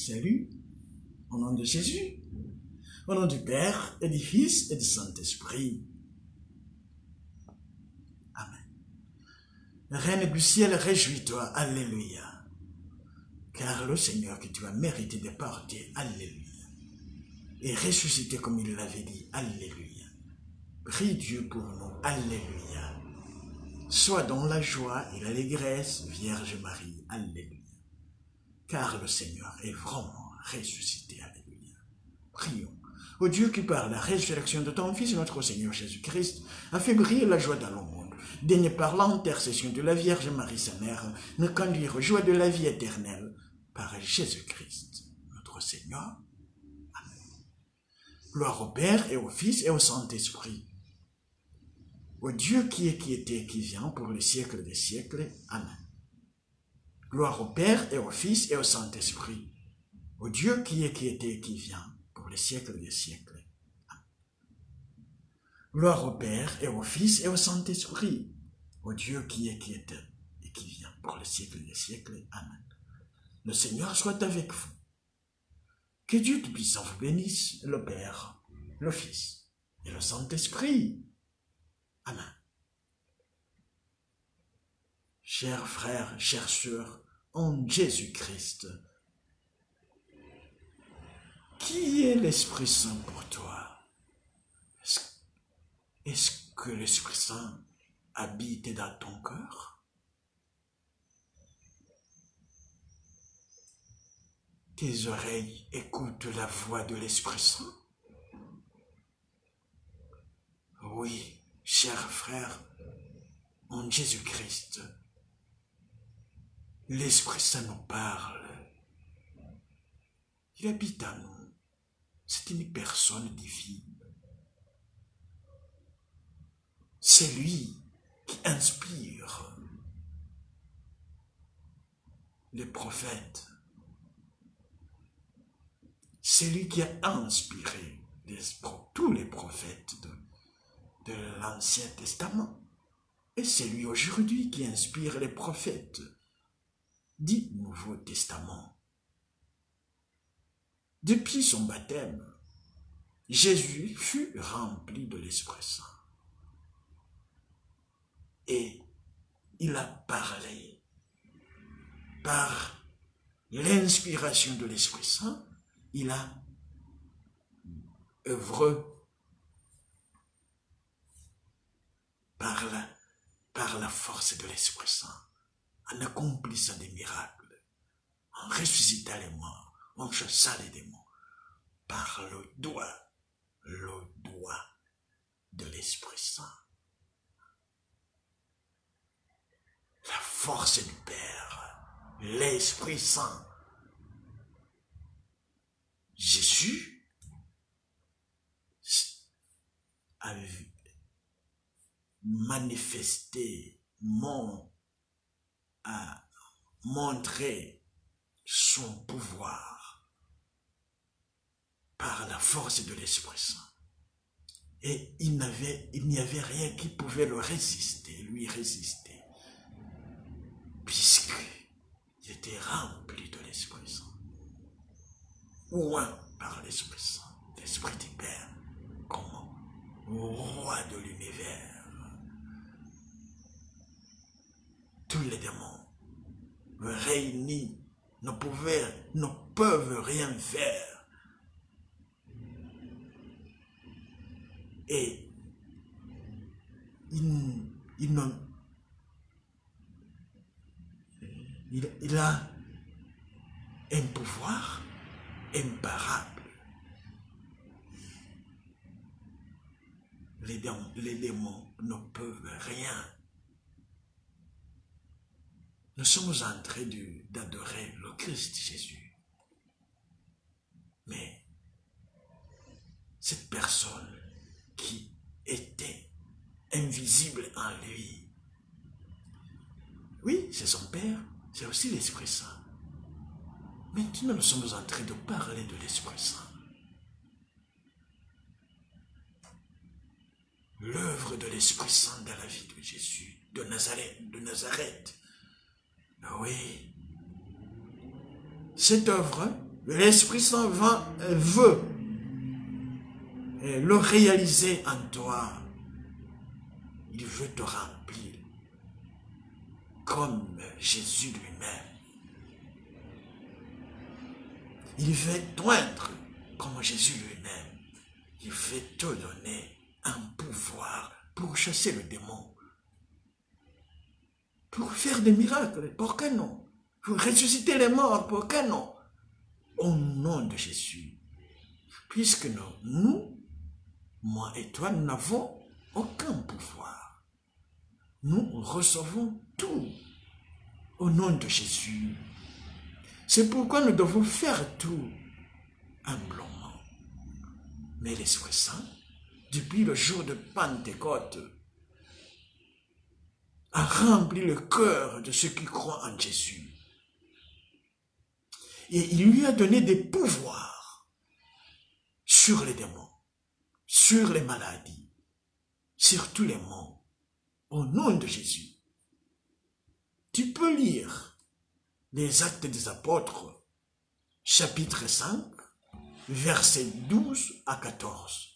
Salut, au nom de Jésus, au nom du Père et du Fils et du Saint-Esprit. Amen. Reine du ciel, réjouis-toi, alléluia, car le Seigneur que tu as mérité de porter, alléluia, est ressuscité comme il l'avait dit, alléluia. Prie Dieu pour nous, alléluia. Sois dans la joie et l'allégresse, Vierge Marie, alléluia. Car le Seigneur est vraiment ressuscité, alléluia. Prions. Ô Dieu qui par la résurrection de ton Fils, notre Seigneur Jésus-Christ, a fait briller la joie dans le monde, daigne par l'intercession de la Vierge Marie, sa mère, nous conduire aux joies de la vie éternelle, par Jésus-Christ, notre Seigneur. Amen. Gloire au Père et au Fils et au Saint-Esprit. Au Dieu qui est, qui était, qui vient, pour les siècles des siècles. Amen. Gloire au Père et au Fils et au Saint-Esprit. Au Dieu qui est, qui était, qui vient, pour les siècles des siècles. Amen. Gloire au Père et au Fils et au Saint-Esprit. Au Dieu qui est, qui était et qui vient, pour les siècles des siècles. Amen. Le Seigneur soit avec vous. Que Dieu Tout-Puissant vous bénisse, le Père, le Fils et le Saint-Esprit. Amen. Chers frères, chères sœurs, en Jésus-Christ, qui est l'Esprit Saint pour toi? Est-ce que l'Esprit Saint habite dans ton cœur? Tes oreilles écoutent la voix de l'Esprit Saint? Oui, chers frères, en Jésus-Christ, l'Esprit Saint nous parle. Il habite en nous. C'est une personne divine. C'est lui qui inspire les prophètes. C'est lui qui a inspiré tous les prophètes de l'Ancien Testament. Et c'est lui aujourd'hui qui inspire les prophètes du Nouveau Testament. Depuis son baptême, Jésus fut rempli de l'Esprit Saint. Et il a parlé par l'inspiration de l'Esprit Saint. Il a œuvré par la force de l'Esprit Saint, en accomplissant des miracles, en ressuscitant les morts, en chassant les démons, par le doigt de l'Esprit Saint. La force du Père, l'Esprit Saint. Jésus a manifesté, a montré son pouvoir par la force de l'Esprit Saint. Et il n'y avait rien qui pouvait lui résister, puisqu'il était rempli de l'Esprit Saint. Oint par l'Esprit Saint, l'Esprit du Père, comme roi de l'univers. Tous les démons réunis ne peuvent rien faire. Et il a un pouvoir imparable. Les démons ne peuvent rien. Nous sommes en train d'adorer le Christ Jésus. Mais cette personne qui était invisible en lui, oui, c'est son Père, c'est aussi l'Esprit Saint. Maintenant, nous sommes en train de parler de l'Esprit Saint. L'œuvre de l'Esprit Saint dans la vie de Jésus, de Nazareth. Oui. Cette œuvre l'Esprit Saint veut le réaliser en toi. Il veut te remplir comme Jésus lui-même. Il veut t'oindre comme Jésus lui-même. Il veut te donner un pouvoir pour chasser le démon, pour faire des miracles, pourquoi non? Pour ressusciter les morts, pourquoi non? Au nom de Jésus. Puisque nous, moi et toi, nous n'avons aucun pouvoir. Nous recevons tout au nom de Jésus. C'est pourquoi nous devons faire tout humblement. Mais l'Esprit Saint, depuis le jour de Pentecôte, a rempli le cœur de ceux qui croient en Jésus. Et il lui a donné des pouvoirs sur les démons, sur les maladies, sur tous les maux, au nom de Jésus. Tu peux lire les Actes des Apôtres, chapitre 5, versets 12 à 14,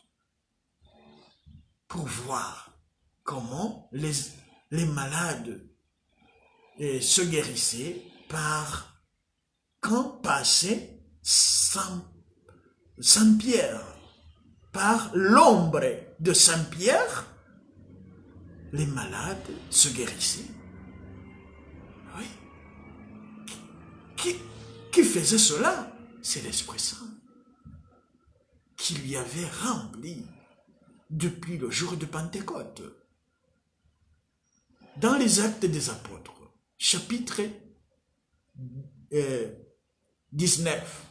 pour voir comment les malades se guérissaient quand passait Saint-Pierre, par l'ombre de Saint-Pierre, les malades se guérissaient. Oui. Qui faisait cela? C'est l'Esprit Saint qui lui avait rempli depuis le jour de Pentecôte. Dans les Actes des Apôtres, chapitre 19,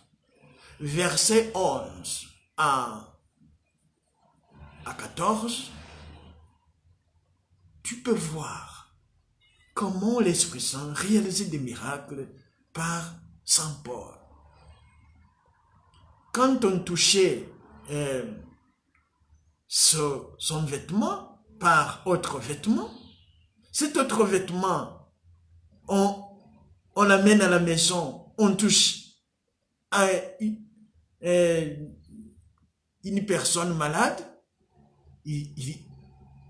verset 11 à 14, tu peux voir comment l'Esprit Saint réalisait des miracles par Saint Paul. Quand on touchait son vêtement par autre vêtement, cet autre vêtement, on l'amène à la maison, on touche à une personne malade, il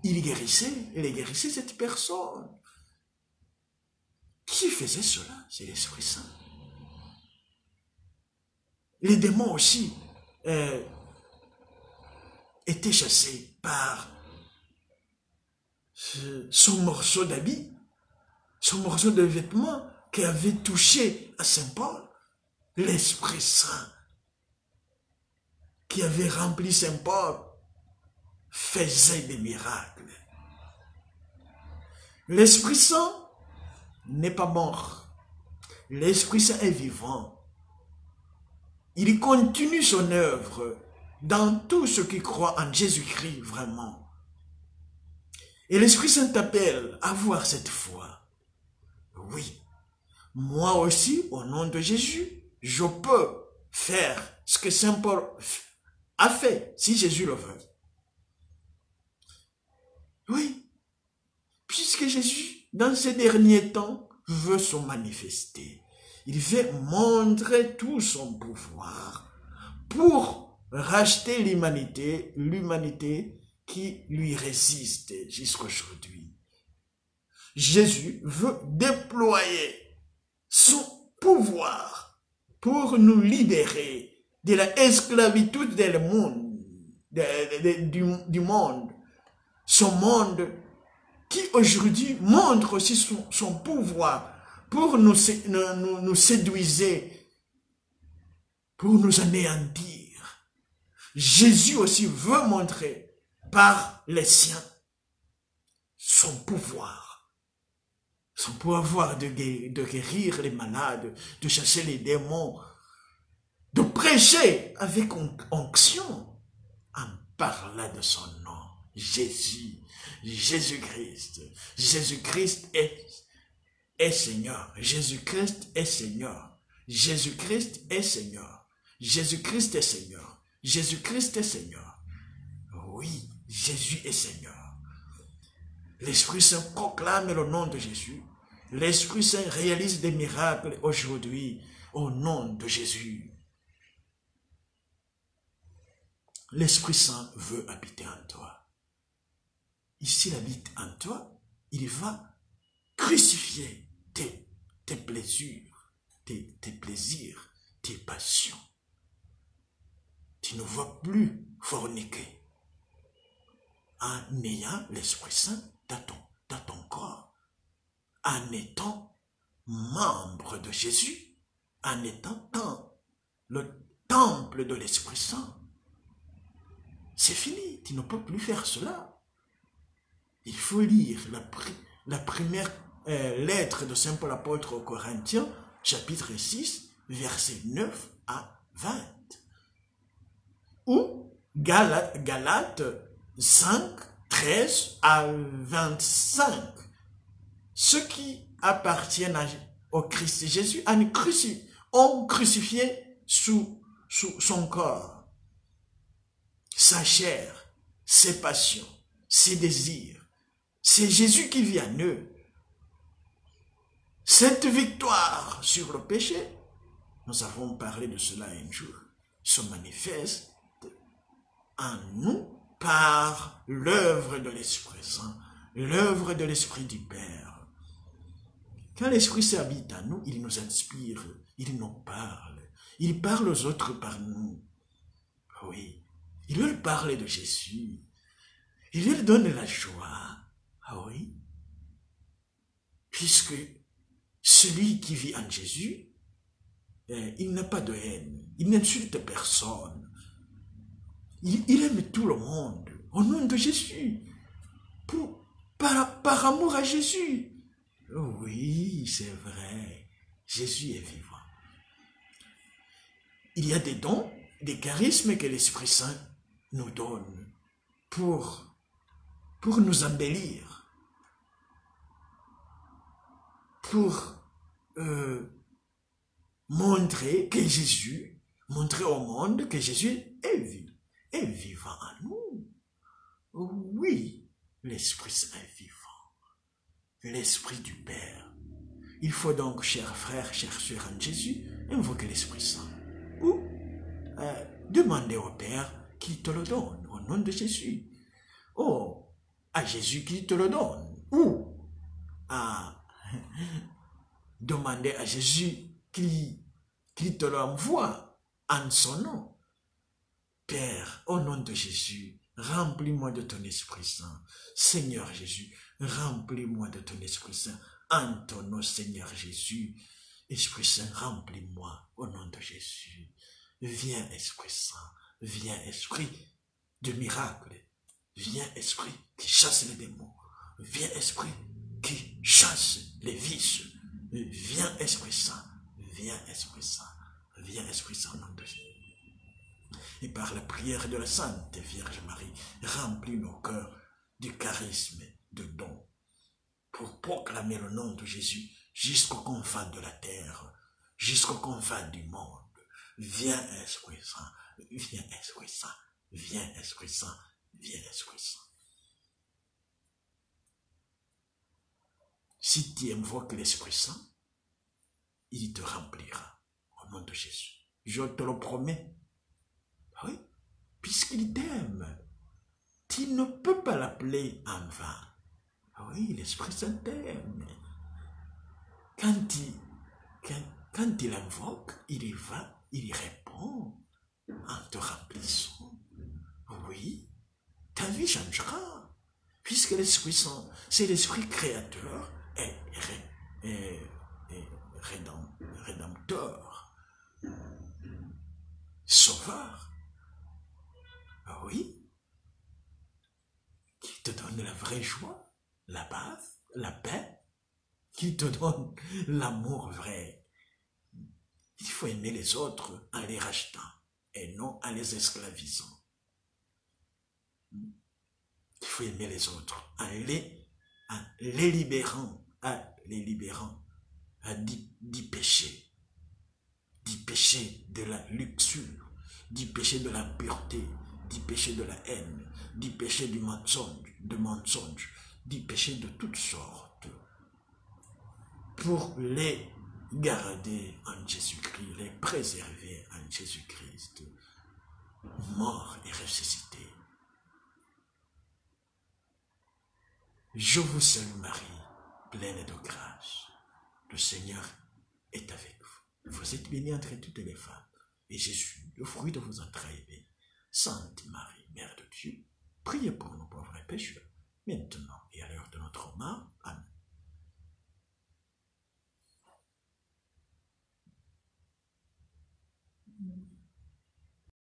guérissait cette personne. Qui faisait cela? C'est l'Esprit Saint. Les démons aussi étaient chassés par son morceau d'habit, son morceau de vêtement qui avait touché à Saint Paul. L'Esprit Saint qui avait rempli Saint Paul faisait des miracles. L'Esprit Saint n'est pas mort. L'Esprit Saint est vivant. Il continue son œuvre dans tous ceux qui croient en Jésus-Christ vraiment. Et l'Esprit Saint t'appelle à avoir cette foi. Oui, moi aussi, au nom de Jésus, je peux faire ce que Saint Paul a fait, si Jésus le veut. Oui, puisque Jésus, dans ces derniers temps, veut se manifester. Il veut montrer tout son pouvoir pour racheter l'humanité qui lui résiste jusqu'à aujourd'hui. Jésus veut déployer son pouvoir pour nous libérer de la esclavitude du monde. Ce monde qui aujourd'hui montre aussi son pouvoir pour nous séduire, pour nous anéantir. Jésus aussi veut montrer par les siens son pouvoir de guérir les malades, de chasser les démons, de prêcher avec onction en parlant de son nom. Jésus-Christ. Jésus-Christ est Seigneur. Jésus-Christ est Seigneur. Jésus-Christ est Seigneur. Jésus-Christ est Seigneur. Jésus-Christ est Seigneur. Oui, Jésus est Seigneur. L'Esprit Saint proclame le nom de Jésus. L'Esprit Saint réalise des miracles aujourd'hui au nom de Jésus. l'Esprit Saint veut habiter en toi. Et s'il habite en toi, il va crucifier tes plaisirs, tes passions. Tu ne vas plus forniquer en ayant l'Esprit Saint dans ton corps, en étant membre de Jésus, en étant dans le temple de l'Esprit Saint. C'est fini, tu ne peux plus faire cela. Il faut lire la première lettre de Saint Paul apôtre aux Corinthiens, chapitre 6, versets 9 à 20. Ou Galates 5, 13 à 25. Ceux qui appartiennent au Christ Jésus ont crucifié sous son corps, sa chair, ses passions, ses désirs. C'est Jésus qui vit en eux. Cette victoire sur le péché, nous avons parlé de cela un jour, se manifeste en nous par l'œuvre de l'Esprit Saint, l'œuvre de l'Esprit du Père. Quand l'Esprit Saint habite en nous, il nous inspire, il nous parle. Il parle aux autres par nous. Oui, il leur parle de Jésus. Il leur donne la joie. Ah oui, puisque celui qui vit en Jésus, il n'a pas de haine, il n'insulte personne. Il aime tout le monde au nom de Jésus, par amour à Jésus. Oui, c'est vrai, Jésus est vivant. Il y a des dons, des charismes que l'Esprit Saint nous donne pour nous embellir, pour montrer au monde que Jésus est vivant en nous. Oui, l'Esprit Saint est vivant. L'Esprit du Père. Il faut donc, chers frères, chères sœurs en Jésus, invoquer l'Esprit Saint. Ou demander au Père qu'il te le donne, au nom de Jésus. Oh, à Jésus qu'il te le donne. Ou à demander à Jésus qu'il te l'envoie en son nom. Père, au nom de Jésus, remplis-moi de ton Esprit Saint. Seigneur Jésus, remplis-moi de ton Esprit Saint. En ton nom, Seigneur Jésus. Esprit Saint, remplis-moi au nom de Jésus. Viens, Esprit Saint. Viens, Esprit de miracle. Viens, Esprit qui chasse les démons. Viens, Esprit qui chasse les vices. Viens, Esprit Saint. Viens, Esprit Saint. Viens, Esprit Saint, au nom de Jésus. Et par la prière de la Sainte Vierge Marie, remplis nos cœurs du charisme de don pour proclamer le nom de Jésus jusqu'aux confins de la terre, jusqu'aux confins du monde. Viens, Esprit Saint. Viens, Esprit Saint. Viens, Esprit Saint. Viens, Esprit Saint. Si tu invoques l'Esprit Saint, il te remplira au nom de Jésus. Je te le promets. Oui, puisqu'il t'aime. Tu ne peux pas l'appeler en vain. Oui, l'Esprit Saint t'aime. Quand il invoque, il y va, il y répond en te remplissant. Oui, ta vie changera. Puisque l'Esprit Saint, c'est l'Esprit créateur et rédempteur, sauveur. Ah oui, qui te donne la vraie joie, la paz, la paix, qui te donne l'amour vrai. Il faut aimer les autres en les rachetant et non en les esclavisant. Il faut aimer les autres en les libérant du péché de la luxure, du péché de l'impureté, du péché de la haine, du péché du mensonge, du péché de toutes sortes, pour les garder en Jésus-Christ, les préserver en Jésus-Christ. mort et ressuscité. Je vous salue Marie, pleine de grâce. Le Seigneur est avec vous. Vous êtes bénie entre toutes les femmes. Et Jésus, le fruit de vos entrailles, est béni. Sainte Marie, Mère de Dieu, priez pour nous pauvres pécheurs, maintenant et à l'heure de notre mort.